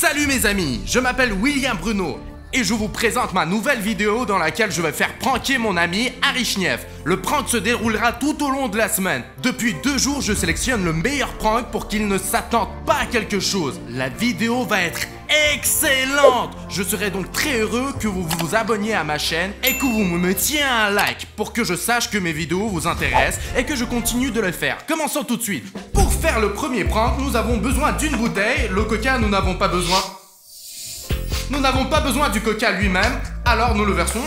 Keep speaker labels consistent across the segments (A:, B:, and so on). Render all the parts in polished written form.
A: Salut mes amis, je m'appelle William Bruno et je vous présente ma nouvelle vidéo dans laquelle je vais faire pranker mon ami Arishniev. Le prank se déroulera tout au long de la semaine. Depuis 2 jours, je sélectionne le meilleur prank pour qu'il ne s'attende pas à quelque chose. La vidéo va être excellente. Je serai donc très heureux que vous vous abonniez à ma chaîne et que vous me mettiez un like pour que je sache que mes vidéos vous intéressent et que je continue de les faire. Commençons tout de suite. Pour faire le premier prank, nous avons besoin d'une bouteille. Le coca, nous n'avons pas besoin. Nous n'avons pas besoin du coca lui-même, alors nous le versons.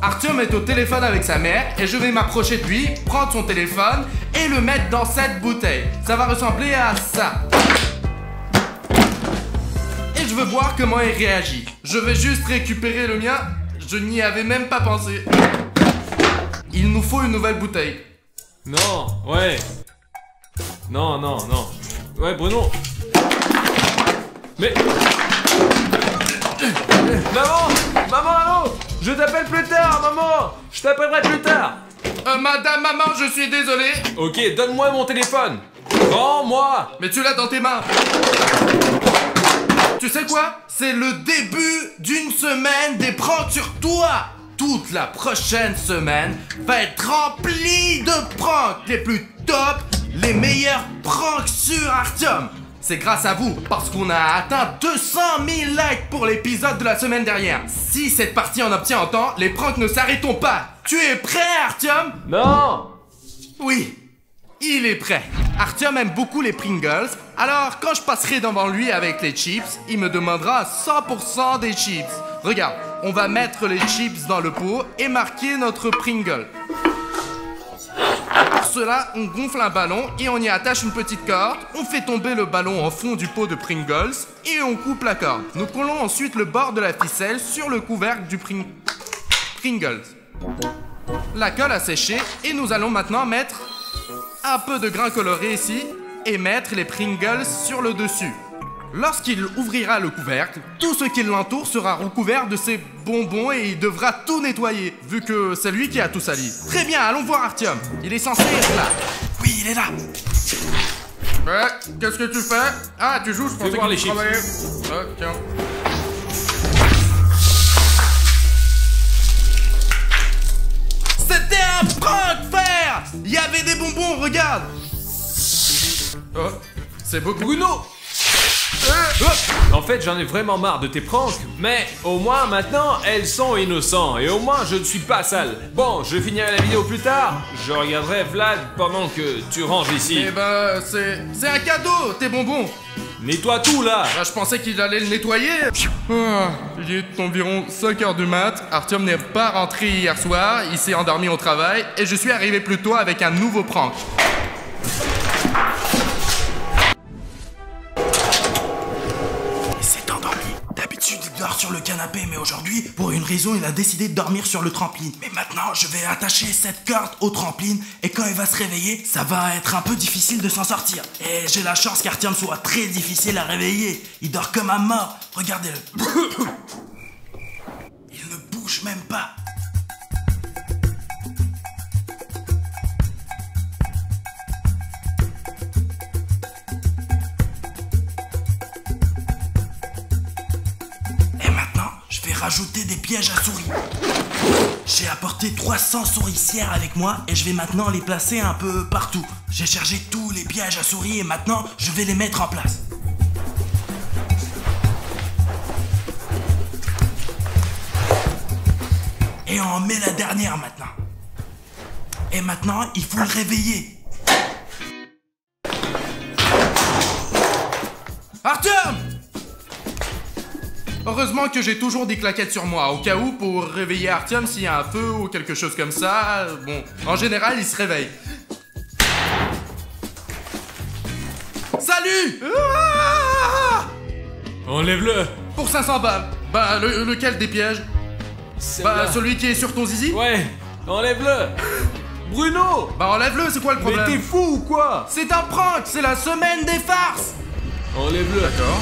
A: Artyom est au téléphone avec sa mère et je vais m'approcher de lui, prendre son téléphone et le mettre dans cette bouteille. Ça va ressembler à ça. Et je veux voir comment il réagit. Je vais juste récupérer le mien. Je n'y avais même pas pensé. Il nous faut une nouvelle bouteille.
B: Non, ouais. Non. Ouais, Bruno. Mais... Maman, allô. Je t'appelle plus tard, maman. Je t'appellerai plus tard.
A: Madame, maman, je suis désolé.
B: Ok, donne-moi mon téléphone. Rends-moi.
A: Mais tu l'as dans tes mains. Tu sais quoi? C'est le début d'une semaine des pranks sur toi. Toute la prochaine semaine va être remplie de pranks. Les plus top, les meilleurs pranks sur Artyom. C'est grâce à vous, parce qu'on a atteint 200 000 likes pour l'épisode de la semaine dernière. Si cette partie en obtient autant, les pranks ne s'arrêteront pas. Tu es prêt, Artyom?
B: Non.
A: Oui, il est prêt. Artyom aime beaucoup les Pringles, alors quand je passerai devant lui avec les chips, il me demandera 100% des chips. Regarde, on va mettre les chips dans le pot et marquer notre Pringle. Pour cela, on gonfle un ballon et on y attache une petite corde. On fait tomber le ballon en fond du pot de Pringles et on coupe la corde. Nous collons ensuite le bord de la ficelle sur le couvercle du Pringles. La colle a séché et nous allons maintenant mettre un peu de grain coloré ici et mettre les Pringles sur le dessus. Lorsqu'il ouvrira le couvercle, tout ce qui l'entoure sera recouvert de ces bonbons et il devra tout nettoyer, vu que c'est lui qui a tout sali. Très bien, allons voir Artyom. Il est censé être là. Oui, il est là. Ouais, qu'est-ce que tu fais? Ah, tu joues, je pensais que tu travaillais. Tiens. C'était un prank, frère! Il y avait des bonbons, regarde! Oh, c'est beaucoup.
B: Bruno. En fait, j'en ai vraiment marre de tes pranks, mais au moins maintenant, elles sont innocentes et au moins je ne suis pas sale. Bon, je finirai la vidéo plus tard. Je regarderai Vlad pendant que tu ranges ici.
A: Eh ben, c'est un cadeau, tes bonbons.
B: Nettoie tout là.
A: Ah, je pensais qu'il allait le nettoyer. Il est environ 5h du mat. Artyom n'est pas rentré hier soir. Il s'est endormi au travail et je suis arrivé plus tôt avec un nouveau prank. Il dort sur le canapé, mais aujourd'hui, pour une raison, il a décidé de dormir sur le trampoline. Mais maintenant, je vais attacher cette corde au trampoline, et quand il va se réveiller, ça va être un peu difficile de s'en sortir. Et j'ai la chance qu'Artyom soit très difficile à réveiller. Il dort comme un mort. Regardez-le. Il ne bouge même pas. Rajouter des pièges à souris. J'ai apporté 300 souricières avec moi et je vais maintenant les placer un peu partout. J'ai chargé tous les pièges à souris et maintenant je vais les mettre en place. Et on met la dernière maintenant. Et maintenant il faut le réveiller. Artyom! Heureusement que j'ai toujours des claquettes sur moi, au cas où pour réveiller Artyom s'il y a un feu ou quelque chose comme ça. Bon, en général, il se réveille. Salut!
B: Enlève-le.
A: Pour 500 balles. Bah, lequel des pièges? Bah, celui qui est sur ton zizi?
B: Ouais, enlève-le. Bruno!
A: Bah, enlève-le, c'est quoi le problème?
B: Mais t'es fou ou quoi?
A: C'est un prank, c'est la semaine des farces!
B: Enlève-le.
A: D'accord.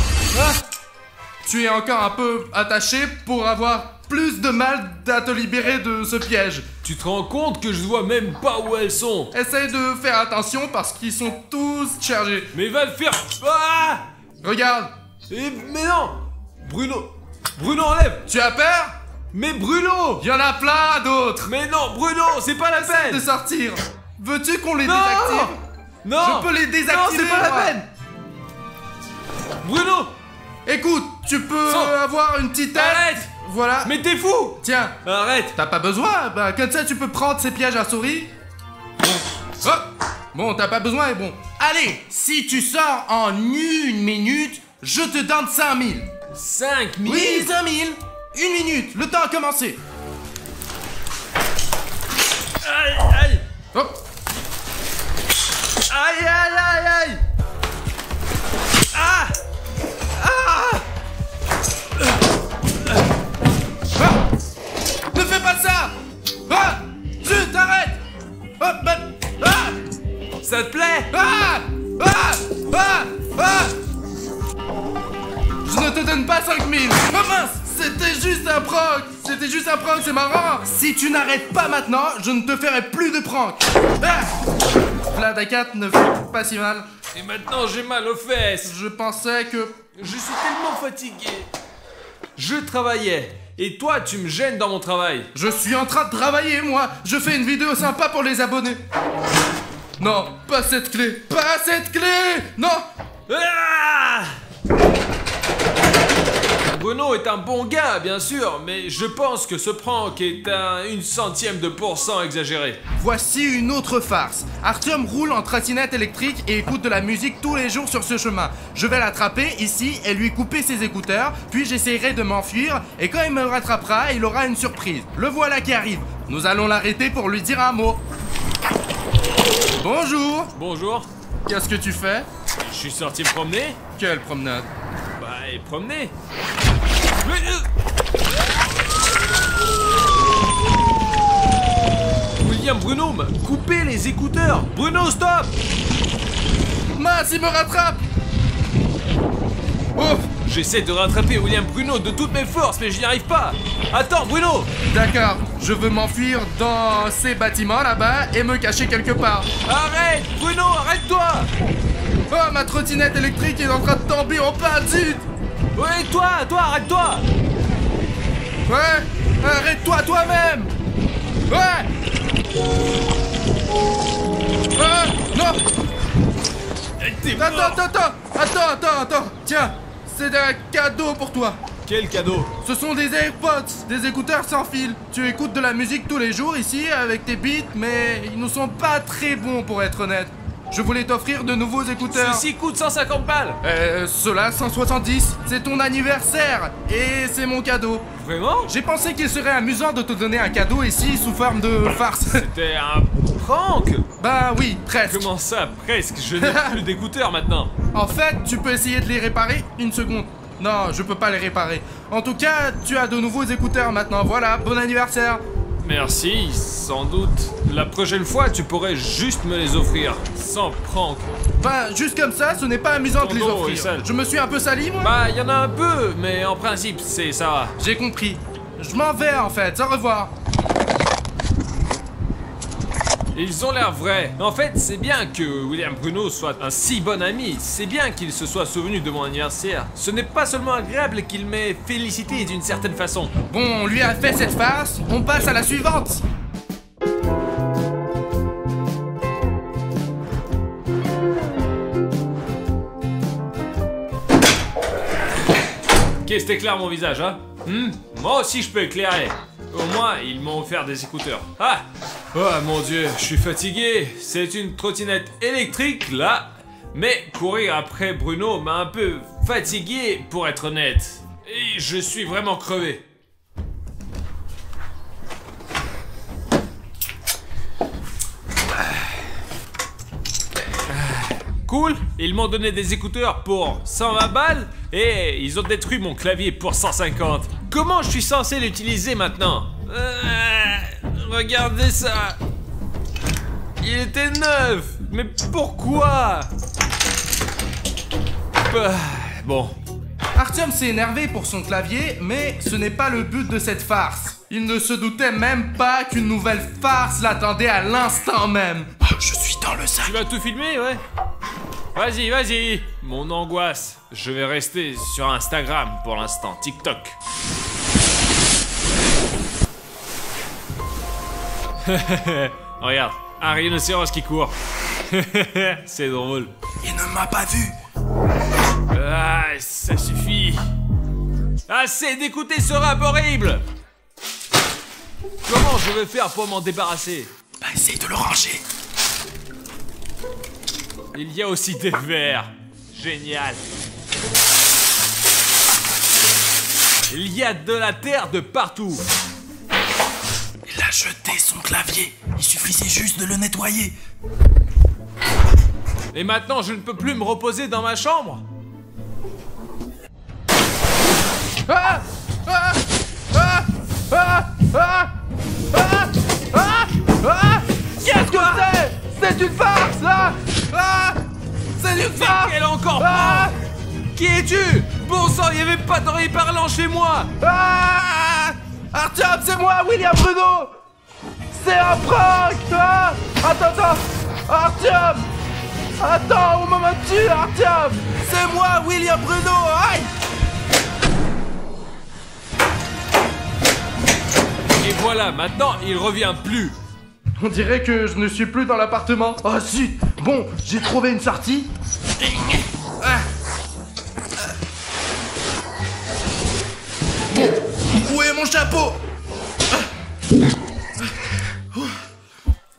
A: Tu es encore un peu attaché pour avoir plus de mal à te libérer de ce piège.
B: Tu te rends compte que je vois même pas où elles sont?
A: Essaye de faire attention parce qu'ils sont tous chargés.
B: Mais va le faire. Ah!
A: Regarde,
B: Mais non! Bruno! Bruno, enlève!
A: Tu as peur?
B: Mais Bruno!
A: Il y en a plein d'autres.
B: Mais non, Bruno, c'est pas la
A: De
B: peine!
A: sortir. Veux-tu qu'on les
B: Non.
A: désactive?
B: Non!
A: Je peux les désactiver.
B: Non, c'est pas la
A: moi.
B: peine! Bruno!
A: Écoute, tu peux avoir une petite aide.
B: Arrête!
A: Voilà.
B: Mais t'es fou!
A: Tiens,
B: Arrête!
A: t'as pas besoin. Bah, comme ça, tu peux prendre ces pièges à souris. Hop. Bon, t'as pas besoin et bon. Allez, si tu sors en 1 minute, je te donne 5000.
B: 5000?
A: Oui, 5000. 1 minute, le temps a commencé.
B: Aïe, aïe!
A: Hop.
B: Aïe, aïe, aïe, aïe! Ah! Ah!
A: Ah. Ne fais pas ça. Ah. Zut, arrête. Hop, hop. Ah.
B: Ça te plaît?
A: Ah. Ah. Ah. Ah. Je ne te donne pas 5000. Oh mince, c'était juste un prank. C'était juste un prank, c'est marrant. Si tu n'arrêtes pas maintenant, je ne te ferai plus de prank. Ah. Vlad A4 ne fait pas si mal.
B: Et maintenant j'ai mal aux fesses.
A: Je pensais que...
B: Je suis tellement fatigué. Je travaillais. Et toi, tu me gênes dans mon travail.
A: Je suis en train de travailler, moi. Je fais une vidéo sympa pour les abonnés. Non, pas cette clé. Pas cette clé. Non.
B: Ah! Bruno est un bon gars, bien sûr, mais je pense que ce prank est à 0,01% exagéré.
A: Voici une autre farce. Artyom roule en trottinette électrique et écoute de la musique tous les jours sur ce chemin. Je vais l'attraper ici et lui couper ses écouteurs, puis j'essaierai de m'enfuir et quand il me rattrapera, il aura une surprise. Le voilà qui arrive. Nous allons l'arrêter pour lui dire un mot. Bonjour.
B: Bonjour,
A: Qu'est-ce que tu fais?
B: je suis sorti me promener.
A: Quelle promenade?
B: Bah, et promener. William Bruno m'a coupé les écouteurs. Bruno, stop!
A: Mince, il me rattrape. Oh,
B: J'essaie de rattraper William Bruno de toutes mes forces, mais je n'y arrive pas. Attends, Bruno!
A: d'accord. Je veux m'enfuir dans ces bâtiments là-bas et me cacher quelque part.
B: Arrête! Bruno, arrête-toi!
A: Oh, ma trottinette électrique est en train de tomber en panne, zut.
B: Ouais, toi, arrête-toi!
A: Ouais, arrête-toi toi-même. Ouais. Non.
B: T'es
A: Attends. Tiens, c'est un cadeau pour toi.
B: Quel cadeau!
A: Ce sont des AirPods, des écouteurs sans fil. Tu écoutes de la musique tous les jours ici avec tes beats, mais ils ne sont pas très bons pour être honnête. Je voulais t'offrir de nouveaux écouteurs.
B: Ceci coûte 150 balles!
A: Cela 170. C'est ton anniversaire et c'est mon cadeau.
B: Vraiment?
A: J'ai pensé qu'il serait amusant de te donner un cadeau ici sous forme de farce.
B: C'était un prank!
A: Bah oui, presque.
B: Comment ça, presque? Je n'ai plus d'écouteurs maintenant.
A: En fait, tu peux essayer de les réparer. Une seconde. Non, je peux pas les réparer. En tout cas, tu as de nouveaux écouteurs maintenant. Voilà, bon anniversaire.
B: Merci, sans doute. La prochaine fois, tu pourrais juste me les offrir, sans prank.
A: Bah, juste comme ça, ce n'est pas amusant de
B: Ton
A: les
B: dos est
A: offrir.
B: sale.
A: Je me suis un peu sali, moi.
B: Bah, il y en a un peu, mais en principe, c'est ça.
A: J'ai compris. Je m'en vais en fait. Au revoir.
B: Ils ont l'air vrais. En fait, c'est bien que William Bruno soit un si bon ami. C'est bien qu'il se soit souvenu de mon anniversaire. Ce n'est pas seulement agréable qu'il m'ait félicité d'une certaine façon.
A: Bon, on lui a fait cette farce. On passe à la suivante.
B: Qu'est-ce que t'éclaires mon visage, hein? Moi aussi je peux éclairer. Au moins, ils m'ont offert des écouteurs. Ah! Oh mon dieu, je suis fatigué. C'est une trottinette électrique, là. Mais courir après Bruno m'a un peu fatigué, pour être honnête. Et je suis vraiment crevé. Cool, ils m'ont donné des écouteurs pour 120 balles et ils ont détruit mon clavier pour 150. Comment je suis censé l'utiliser maintenant? Regardez ça. Il était neuf. Mais pourquoi? Bon.
A: Artyom s'est énervé pour son clavier, mais ce n'est pas le but de cette farce. Il ne se doutait même pas qu'une nouvelle farce l'attendait à l'instant même. Oh, je suis dans le sac.
B: Tu vas tout filmer, ouais? Vas-y, vas-y. Mon angoisse. Je vais rester sur Instagram pour l'instant. TikTok. Regarde, un rhinocéros qui court. C'est drôle.
A: Il ne m'a pas vu.
B: Ah, ça suffit. Assez d'écouter ce rap horrible. Comment je vais faire pour m'en débarrasser?
A: Bah, essaye de le ranger.
B: Il y a aussi des vers. Génial. Il y a de la terre de partout.
A: Il a jeté son clavier. Il suffisait juste de le nettoyer.
B: Et maintenant, je ne peux plus me reposer dans ma chambre.
A: Ah ah ah ah ah ah ah ah. Qu'est-ce que c'est? C'est une farce là. Ah, c'est une farce.
B: Quel encore
A: Ah,
B: Qui es-tu? Bon sang, il n'y avait pas d'oreille parlant chez moi.
A: ah, Artyom, c'est moi, William Bruno. C'est un prank. Ah, attends, Artyom. Attends, au moment où tu, Artyom. C'est moi, William Bruno. Aïe.
B: Et voilà, maintenant, il revient plus.
A: On dirait que je ne suis plus dans l'appartement. Oh zut. Bon, j'ai trouvé une sortie. Bon, où est mon chapeau?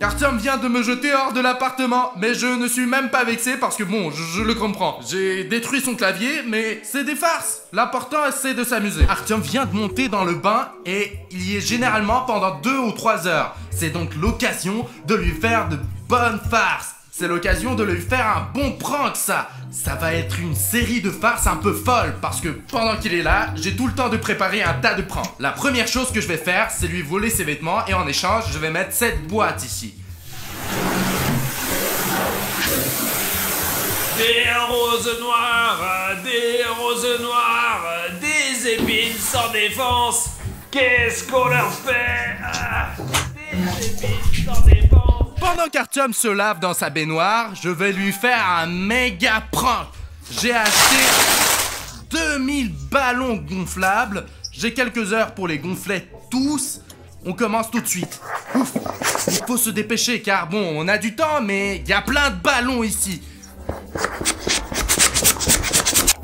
A: Artyom vient de me jeter hors de l'appartement, mais je ne suis même pas vexé parce que bon, je le comprends. J'ai détruit son clavier, mais c'est des farces. L'important, c'est de s'amuser. Artyom vient de monter dans le bain et il y est généralement pendant 2 ou 3 heures. C'est donc l'occasion de lui faire de bonnes farces. C'est l'occasion de lui faire un bon prank, ça. Ça va être une série de farces un peu folles parce que pendant qu'il est là, j'ai tout le temps de préparer un tas de pranks. La première chose que je vais faire, c'est lui voler ses vêtements et en échange, je vais mettre cette boîte ici.
B: Des roses noires, des épines sans défense. Qu'est-ce qu'on leur fait? Des épines sans défense.
A: Pendant qu'Artyom se lave dans sa baignoire, je vais lui faire un méga prank. J'ai acheté 2000 ballons gonflables. J'ai quelques heures pour les gonfler tous. On commence tout de suite. Ouf, il faut se dépêcher car bon, on a du temps, mais il y a plein de ballons ici.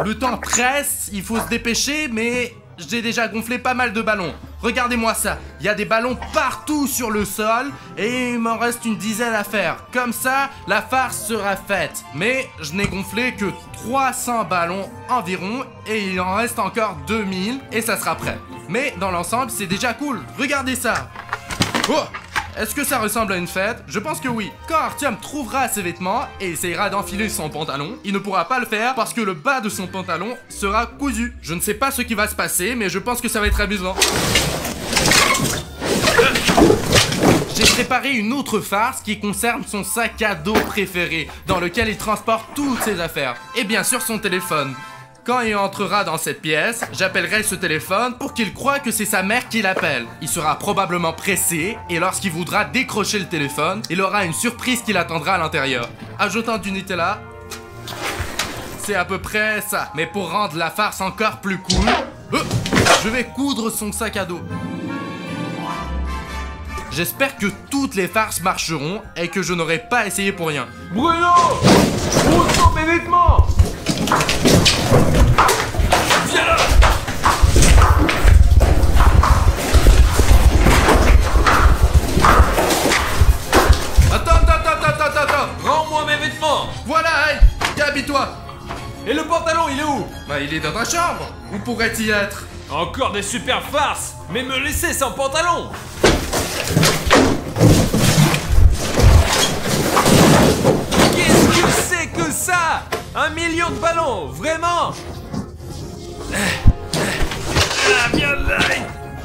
A: Le temps presse, il faut se dépêcher, mais j'ai déjà gonflé pas mal de ballons. Regardez-moi ça, il y a des ballons partout sur le sol et il m'en reste une dizaine à faire. Comme ça, la farce sera faite. Mais je n'ai gonflé que 300 ballons environ et il en reste encore 2000 et ça sera prêt. Mais dans l'ensemble, c'est déjà cool. Regardez ça. Oh! Est-ce que ça ressemble à une fête? Je pense que oui. Quand Artyom trouvera ses vêtements et essayera d'enfiler son pantalon, il ne pourra pas le faire parce que le bas de son pantalon sera cousu. Je ne sais pas ce qui va se passer, mais je pense que ça va être amusant. J'ai préparé une autre farce qui concerne son sac à dos préféré, dans lequel il transporte toutes ses affaires. Et bien sûr son téléphone. Quand il entrera dans cette pièce, j'appellerai ce téléphone pour qu'il croie que c'est sa mère qui l'appelle. Il sera probablement pressé et lorsqu'il voudra décrocher le téléphone, il aura une surprise qui l'attendra à l'intérieur. Ajoutant du Nutella, c'est à peu près ça. Mais pour rendre la farce encore plus cool, je vais coudre son sac à dos. J'espère que toutes les farces marcheront et que je n'aurai pas essayé pour rien.
B: Bruno! Où sont mes vêtements? Viens là!
A: Attends.
B: Rends-moi mes vêtements!
A: Voilà, hey, habille-toi.
B: Et le pantalon, il est où?
A: Bah, il est dans ta chambre. Où pourrait-il être?
B: Encore des super farces! Mais me laisser sans pantalon! Qu'est-ce que c'est que ça? 1 million de ballons, vraiment? Viens là!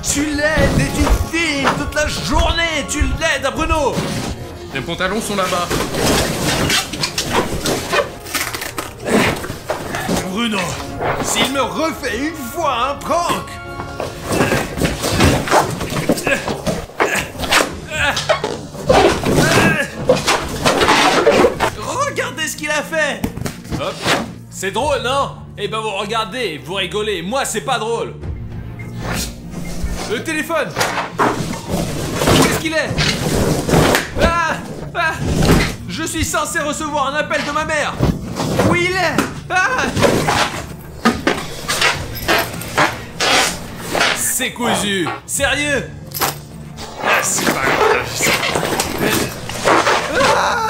B: Tu l'aides et tu filmes toute la journée! Tu l'aides à Bruno!
A: Les pantalons sont là-bas.
B: Bruno, s'il me refait une fois un prank! Regardez ce qu'il a fait! Hop. C'est drôle, non? Eh ben vous regardez, vous rigolez. Moi, c'est pas drôle. Le téléphone. Qu'est-ce qu'il est? Ah! Ah! Je suis censé recevoir un appel de ma mère. Où il est? Ah! C'est cousu. Sérieux?
C: Ah, c'est pas grave.
B: Ah!